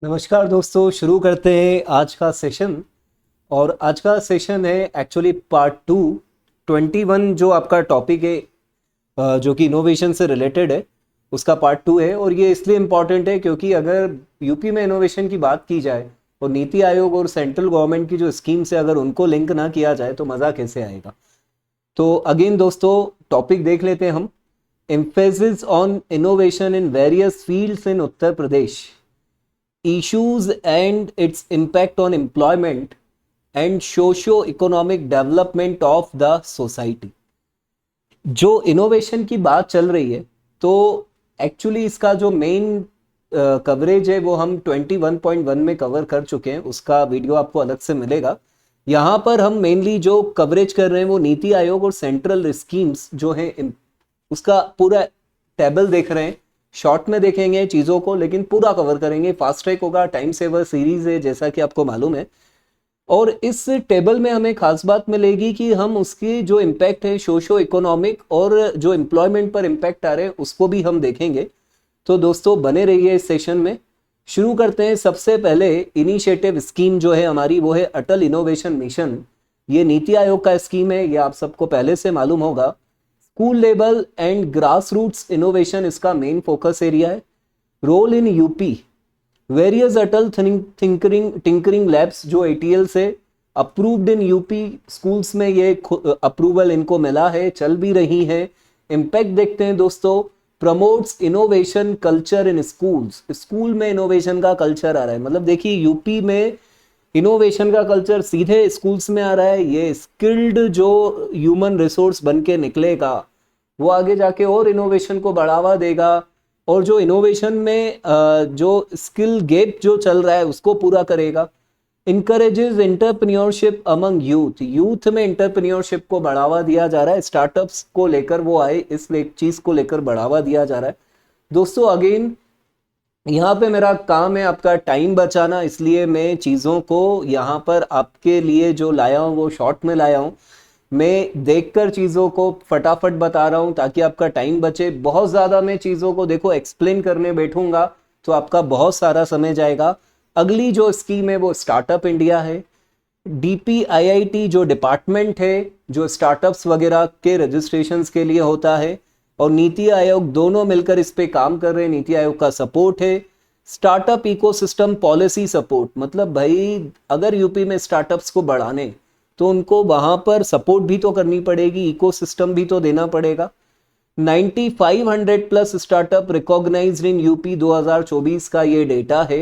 नमस्कार दोस्तों, शुरू करते हैं आज का सेशन। और आज का सेशन है एक्चुअली पार्ट 21 जो आपका टॉपिक है, जो कि इनोवेशन से रिलेटेड है, उसका पार्ट 2 है। और ये इसलिए इम्पॉर्टेंट है क्योंकि अगर यूपी में इनोवेशन की बात की जाए और नीति आयोग और सेंट्रल गवर्नमेंट की जो स्कीम्स है, अगर उनको लिंक ना किया जाए तो मज़ा कैसे आएगा। तो अगेन दोस्तों, टॉपिक देख लेते हैं हम। Emphasis on innovation in various fields in Uttar Pradesh, issues and its impact on employment and socio-economic development of the society। जो इनोवेशन की बात चल रही है, तो एक्चुअली इसका जो मेन कवरेज है वो हम 21.1 में कवर कर चुके हैं। उसका वीडियो आपको अलग से मिलेगा। यहाँ पर हम मेनली जो कवरेज कर रहे हैं वो नीति आयोग और सेंट्रल स्कीम्स जो है उसका पूरा टेबल देख रहे हैं। शॉर्ट में देखेंगे चीज़ों को, लेकिन पूरा कवर करेंगे। फास्ट ट्रैक होगा, टाइम सेवर सीरीज है जैसा कि आपको मालूम है। और इस टेबल में हमें खास बात मिलेगी कि हम उसकी जो इम्पैक्ट है सोशो इकोनॉमिक और जो एम्प्लॉयमेंट पर इम्पैक्ट आ रहे हैं उसको भी हम देखेंगे। तो दोस्तों बने रहिए इस सेशन में। शुरू करते हैं। सबसे पहले इनिशिएटिव स्कीम जो है हमारी वो है अटल इनोवेशन मिशन। ये नीति आयोग का स्कीम है, ये आप सबको पहले से मालूम होगा। School level and grass roots innovation इसका मेन फोकस एरिया है। Role in UP, various Atal tinkering labs जो एटीएल से अप्रूव्ड इन यूपी स्कूल्स में, ये अप्रूवल इनको मिला है, चल भी रही है। इम्पैक्ट देखते हैं दोस्तों। Promotes innovation culture in schools, school में इनोवेशन का कल्चर आ रहा है। मतलब देखिए, यूपी में इनोवेशन का कल्चर सीधे स्कूल्स में आ रहा है। ये स्किल्ड जो ह्यूमन रिसोर्स बन के निकलेगा वो आगे जाके और इनोवेशन को बढ़ावा देगा। और जो इनोवेशन में जो स्किल गैप जो चल रहा है उसको पूरा करेगा। Encourages entrepreneurship among youth, youth में एंटरप्रेन्योरशिप को बढ़ावा दिया जा रहा है। स्टार्टअप्स को लेकर वो आए, इस चीज को लेकर बढ़ावा दिया जा रहा है। दोस्तों अगेन यहाँ पे मेरा काम है आपका टाइम बचाना, इसलिए मैं चीज़ों को यहाँ पर आपके लिए जो लाया हूँ वो शॉर्ट में लाया हूँ। मैं देखकर चीज़ों को फटाफट बता रहा हूँ ताकि आपका टाइम बचे। बहुत ज़्यादा मैं चीज़ों को देखो एक्सप्लेन करने बैठूंगा तो आपका बहुत सारा समय जाएगा। अगली जो स्कीम है वो स्टार्टअप इंडिया है। डीपीआईआईटी जो डिपार्टमेंट है जो स्टार्टअप्स वगैरह के रजिस्ट्रेशंस के लिए होता है, और नीति आयोग दोनों मिलकर इस पे काम कर रहे हैं। नीति आयोग का सपोर्ट है। स्टार्टअप इकोसिस्टम पॉलिसी सपोर्ट, मतलब भाई अगर यूपी में स्टार्टअप्स को बढ़ाने तो उनको वहां पर सपोर्ट भी तो करनी पड़ेगी, इकोसिस्टम भी तो देना पड़ेगा। 9500 plus startup recognised in UP 2024 का ये डेटा है।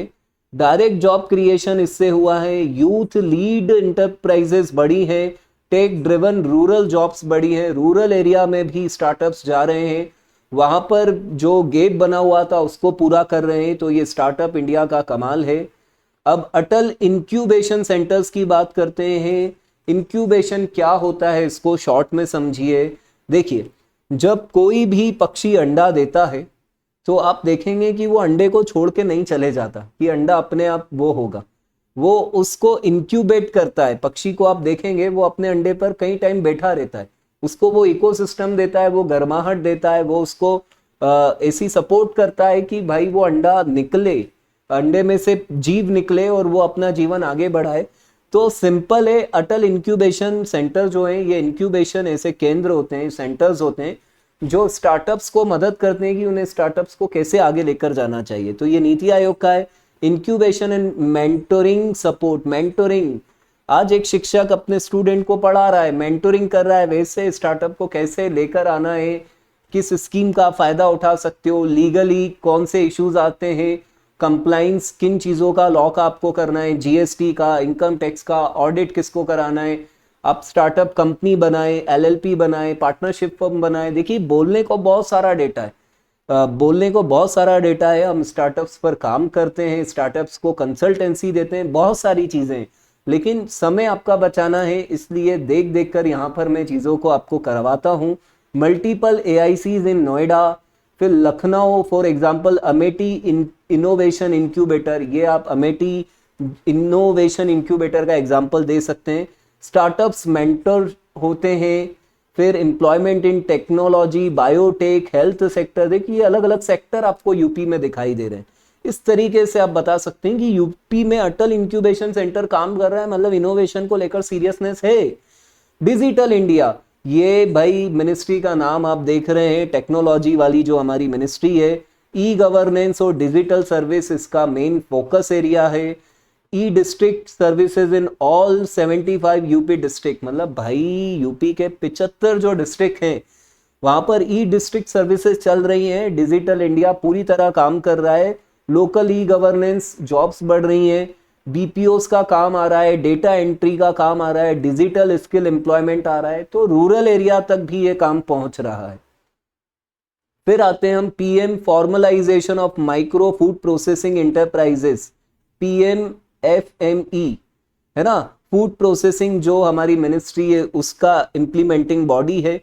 डायरेक्ट जॉब क्रिएशन इससे हुआ है। यूथ लीड इंटरप्राइजेस बढ़ी है। टेक ड्रिवन रूरल जॉब्स बढ़ी है। रूरल एरिया में भी स्टार्टअप्स जा रहे हैं, वहां पर जो गैप बना हुआ था उसको पूरा कर रहे हैं। तो ये स्टार्टअप इंडिया का कमाल है। अब अटल इंक्यूबेशन सेंटर्स की बात करते हैं। इंक्यूबेशन क्या होता है इसको शॉर्ट में समझिए। देखिए, जब कोई भी पक्षी अंडा देता है तो आप देखेंगे कि वो अंडे को छोड़ के नहीं चले जाता कि अंडा अपने आप वो होगा, वो उसको इंक्यूबेट करता है। पक्षी को आप देखेंगे वो अपने अंडे पर कई टाइम बैठा रहता है, उसको वो इकोसिस्टम देता है, वो गर्माहट देता है, वो उसको ऐसी सपोर्ट करता है कि भाई वो अंडा निकले, अंडे में से जीव निकले और वो अपना जीवन आगे बढ़ाए। तो सिंपल है, अटल इंक्यूबेशन सेंटर जो है ये इंक्यूबेशन ऐसे केंद्र होते हैं, सेंटर्स होते हैं जो स्टार्टअप्स को मदद करते हैं कि उन्हें स्टार्टअप्स को कैसे आगे लेकर जाना चाहिए। तो ये नीति आयोग का है। Incubation and mentoring support, mentoring, आज एक शिक्षक अपने स्टूडेंट को पढ़ा रहा है, मेंटोरिंग कर रहा है, वैसे स्टार्टअप को कैसे लेकर आना है, किस स्कीम का फायदा उठा सकते हो, लीगली कौन से इश्यूज आते हैं, कंप्लाइंस किन चीज़ों का लॉ का आपको करना है, जीएसटी का, इनकम टैक्स का ऑडिट किसको कराना है, आप स्टार्टअप कंपनी बनाए, एलएलपी बनाए, पार्टनरशिप फर्म बनाए। देखिए, बोलने को बहुत सारा डेटा है, बोलने को बहुत सारा डेटा है। हम स्टार्टअप्स पर काम करते हैं, स्टार्टअप्स को कंसल्टेंसी देते हैं, बहुत सारी चीज़ें, लेकिन समय आपका बचाना है, इसलिए देख देख कर यहाँ पर मैं चीज़ों को आपको करवाता हूँ। मल्टीपल एआईसीज इन नोएडा, फिर Lucknow for example Amethi innovation incubator, ये आप अमेठी इनोवेशन इंक्यूबेटर का एग्जांपल दे सकते हैं। स्टार्टअप्स मेंटर होते हैं। फिर employment in technology, biotech, health sector, देखिए अलग अलग सेक्टर आपको यूपी में दिखाई दे रहे हैं। इस तरीके से आप बता सकते हैं कि यूपी में अटल इंक्यूबेशन सेंटर काम कर रहा है, मतलब इनोवेशन को लेकर सीरियसनेस है। डिजिटल इंडिया, ये भाई मिनिस्ट्री का नाम आप देख रहे हैं, टेक्नोलॉजी वाली जो हमारी मिनिस्ट्री है। ई गवर्नेंस और डिजिटल सर्विस इसका मेन फोकस एरिया है। E district services in all 75 UP district, मतलब भाई यूपी के 75 जो डिस्ट्रिक्ट हैं वहां पर ई डिस्ट्रिक्ट सर्विसेज चल रही हैं। डिजिटल इंडिया पूरी तरह काम कर रहा है। लोकल ई गवर्नेंस जॉब्स बढ़ रही हैं, बीपीओस का काम आ रहा है, डेटा एंट्री का काम आ रहा है, डिजिटल स्किल एम्प्लॉयमेंट आ रहा है, तो रूरल एरिया तक भी ये काम पहुंच रहा है। फिर आते हैं हम PM formalisation of micro food processing enterprises, PMFME, है ना। फूड प्रोसेसिंग जो हमारी मिनिस्ट्री है उसका इंप्लीमेंटिंग बॉडी है।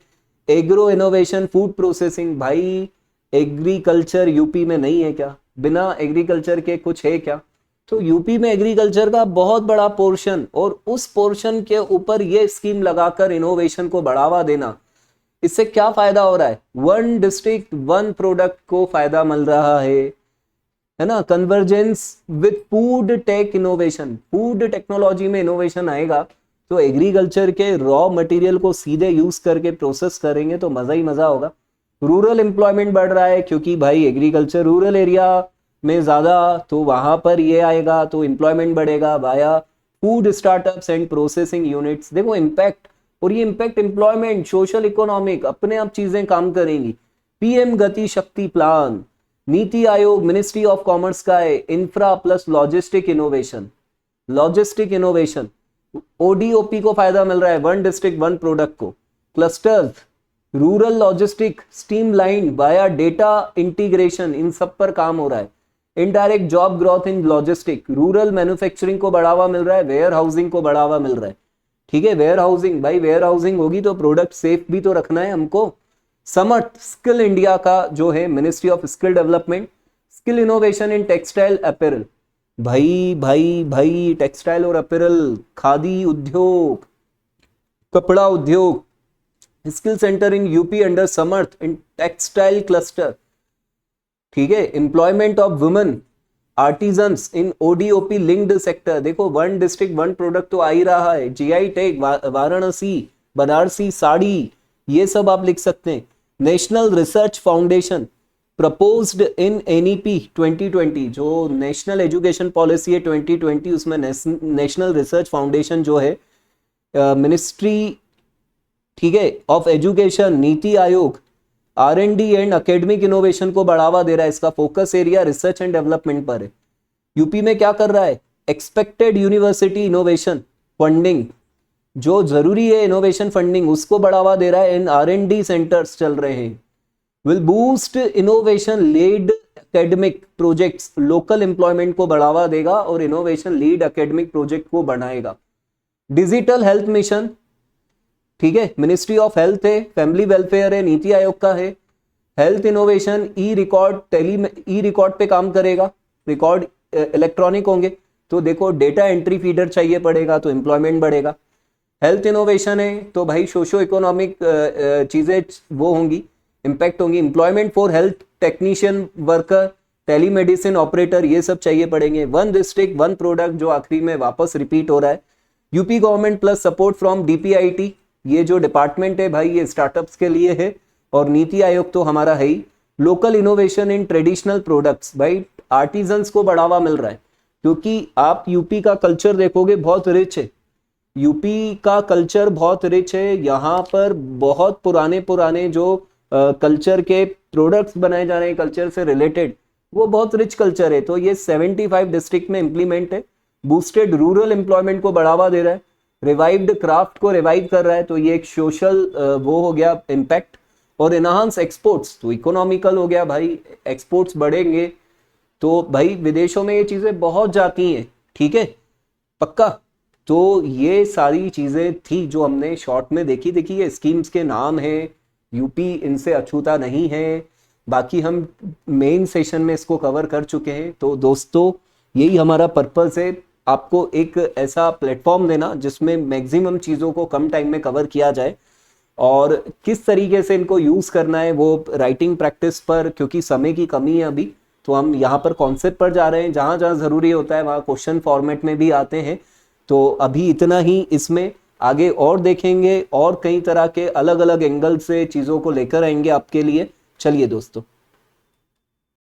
एग्रो इनोवेशन फूड प्रोसेसिंग, भाई एग्रीकल्चर यूपी में नहीं है क्या? बिना एग्रीकल्चर के कुछ है क्या? तो यूपी में एग्रीकल्चर का बहुत बड़ा पोर्शन, और उस पोर्शन के ऊपर ये स्कीम लगाकर इनोवेशन को बढ़ावा देना, इससे क्या फायदा हो रहा है? वन डिस्ट्रिक्ट वन प्रोडक्ट को फायदा मिल रहा है ना। Convergence with food tech innovation, food technology में इनोवेशन आएगा तो एग्रीकल्चर के रॉ मटेरियल को सीधे यूज करके प्रोसेस करेंगे तो मजा ही मजा होगा। रूरल एम्प्लॉयमेंट बढ़ रहा है क्योंकि भाई एग्रीकल्चर रूरल एरिया में ज्यादा, तो वहां पर ये आएगा तो एम्प्लॉयमेंट बढ़ेगा via food startups and processing units. देखो इम्पैक्ट, और ये इम्पैक्ट एम्प्लॉयमेंट, सोशल इकोनॉमिक, अपने आप चीजें काम करेंगी। पीएम गति शक्ति plan, NITI Aayog, ministry of commerce का है। Infra plus logistic innovation, logistic innovation, ODOP को फायदा मिल रहा है, वन डिस्ट्रिक्ट वन प्रोडक्ट को। Clusters, rural logistic streamline via data integration, इन सब पर काम हो रहा है। Indirect job growth in logistic, rural manufacturing को बढ़ावा मिल रहा है, वेयर हाउसिंग को बढ़ावा मिल रहा है। ठीक है, वेयर हाउसिंग, भाई वेयर हाउसिंग होगी तो प्रोडक्ट सेफ भी तो रखना है हमको। समट स्किल इंडिया का जो है, ministry of skill development, skill innovation in textile apparel, भाई भाई भाई टेक्सटाइल और अपैरल, खादी उद्योग, कपड़ा उद्योग, skill centre in UP under Samarth in textile cluster. ठीक है, employment of women artisans in ODOP linked sector. देखो वन डिस्ट्रिक्ट वन प्रोडक्ट तो आ ही रहा है, जीआई टैग, वाराणसी, बनारसी साड़ी, ये सब आप लिख सकते हैं। नेशनल रिसर्च फाउंडेशन प्रपोज्ड इन एनईपी 2020, जो नेशनल एजुकेशन पॉलिसी है 2020, उसमें नेशनल रिसर्च फाउंडेशन जो है मिनिस्ट्री, ठीक है, of education, NITI Aayog, R&D and academic innovation को बढ़ावा दे रहा है। इसका focus area research and development पर है। यूपी में क्या कर रहा है? एक्सपेक्टेड यूनिवर्सिटी इनोवेशन फंडिंग, जो जरूरी है इनोवेशन फंडिंग, उसको बढ़ावा दे रहा है। इन R&D सेंटर्स चल रहे हैं। Will boost innovation lead academic projects, local employment को बढ़ावा देगा और इनोवेशन लीड एकेडमिक प्रोजेक्ट को बढ़ाएगा। डिजिटल हेल्थ मिशन, ठीक है, मिनिस्ट्री ऑफ हेल्थ है, फैमिली वेलफेयर है, नीति आयोग का है। हेल्थ इनोवेशन, ई रिकॉर्ड, ई रिकॉर्ड पे काम करेगा, रिकॉर्ड इलेक्ट्रॉनिक होंगे तो देखो डेटा एंट्री फीडर चाहिए पड़ेगा तो एम्प्लॉयमेंट बढ़ेगा। हेल्थ इनोवेशन है तो भाई सोशो इकोनॉमिक चीजें वो होंगी, इंपैक्ट होंगी। Employment for health technician, worker, telemedicine operator, ये सब चाहिए पड़ेंगे। वन डिस्ट्रिक्ट वन प्रोडक्ट जो आखिरी में वापस रिपीट हो रहा है। UP government plus support from DPIT, ये जो डिपार्टमेंट है भाई ये स्टार्टअप्स के लिए है, और नीति आयोग तो हमारा है ही। Local innovation in traditional products, भाई आर्टिजन्स को बढ़ावा मिल रहा है क्योंकि आप यूपी का कल्चर देखोगे बहुत रिच है। यूपी का कल्चर बहुत रिच है, यहाँ पर बहुत पुराने पुराने जो कल्चर के प्रोडक्ट्स बनाए जा रहे हैं कल्चर से रिलेटेड, वो बहुत रिच कल्चर है। तो ये 75 डिस्ट्रिक्ट में इंप्लीमेंट है। बूस्टेड रूरल एम्प्लॉयमेंट को बढ़ावा दे रहा है, रिवाइव्ड क्राफ्ट को रिवाइव कर रहा है, तो ये एक सोशल वो हो गया इम्पैक्ट। और एनहांस एक्सपोर्ट्स, तो इकोनॉमिकल हो गया भाई, एक्सपोर्ट्स बढ़ेंगे तो भाई विदेशों में ये चीजें बहुत जाती हैं, ठीक है, पक्का। तो ये सारी चीजें थी जो हमने शॉर्ट में देखी है। स्कीम्स के नाम है, यूपी इनसे अछूता नहीं है, बाकी हम मेन सेशन में इसको कवर कर चुके हैं। तो दोस्तों यही हमारा पर्पस है, आपको एक ऐसा प्लेटफॉर्म देना जिसमें मैक्सिमम चीज़ों को कम टाइम में कवर किया जाए, और किस तरीके से इनको यूज़ करना है वो राइटिंग प्रैक्टिस पर, क्योंकि समय की कमी है अभी, तो हम यहाँ पर कॉन्सेप्ट पर जा रहे हैं, जहाँ जहाँ ज़रूरी होता है वहाँ क्वेश्चन फॉर्मेट में भी आते हैं। तो अभी इतना ही, इसमें आगे और देखेंगे और कई तरह के अलग अलग एंगल से चीज़ों को लेकर आएंगे आपके लिए। चलिए दोस्तों।